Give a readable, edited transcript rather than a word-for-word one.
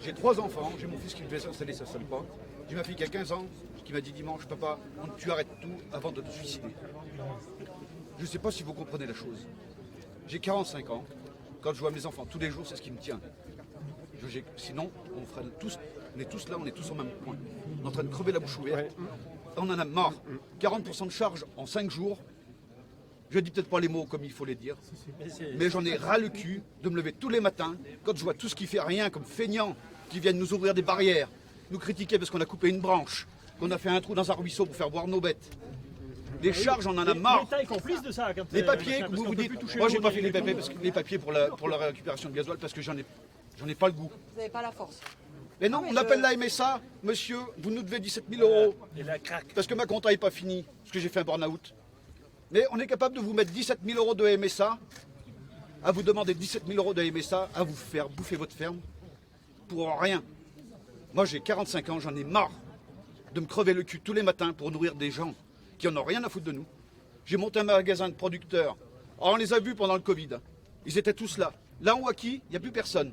J'ai 3 enfants, j'ai mon fils qui devait s'installer, ça ne sonne pas. J'ai ma fille qui a 15 ans, qui m'a dit dimanche, papa, tu arrêtes tout avant de te suicider. Je ne sais pas si vous comprenez la chose. J'ai 45 ans, quand je vois mes enfants tous les jours, c'est ce qui me tient. Sinon, on est tous là, on est tous au même point. On est en train de crever la bouche ouverte. On en a marre. 40% de charge en 5 jours. Je dis peut-être pas les mots comme il faut les dire, mais j'en ai ras le cul de me lever tous les matins quand je vois tout ce qui fait rien comme feignants qui viennent nous ouvrir des barrières, nous critiquer parce qu'on a coupé une branche, qu'on a fait un trou dans un ruisseau pour faire boire nos bêtes. Les charges, on en a marre. L'État est complice de ça. Les papiers, vous vous dites, moi j'ai pas fait les papiers pour la récupération de gasoil parce que j'en ai pas le goût. Vous n'avez pas la force. Mais non, on appelle la MSA, monsieur, vous nous devez 17 000 euros. Et la craque. Parce que ma compta n'est pas finie, parce que j'ai fait un burn-out. Mais on est capable de vous mettre 17 000 euros de MSA, à vous demander 17 000 euros de MSA, à vous faire bouffer votre ferme, pour rien. Moi j'ai 45 ans, j'en ai marre de me crever le cul tous les matins pour nourrir des gens qui en ont rien à foutre de nous. J'ai monté un magasin de producteurs. Alors on les a vus pendant le Covid. Ils étaient tous là. Là en Wacky, il n'y a plus personne.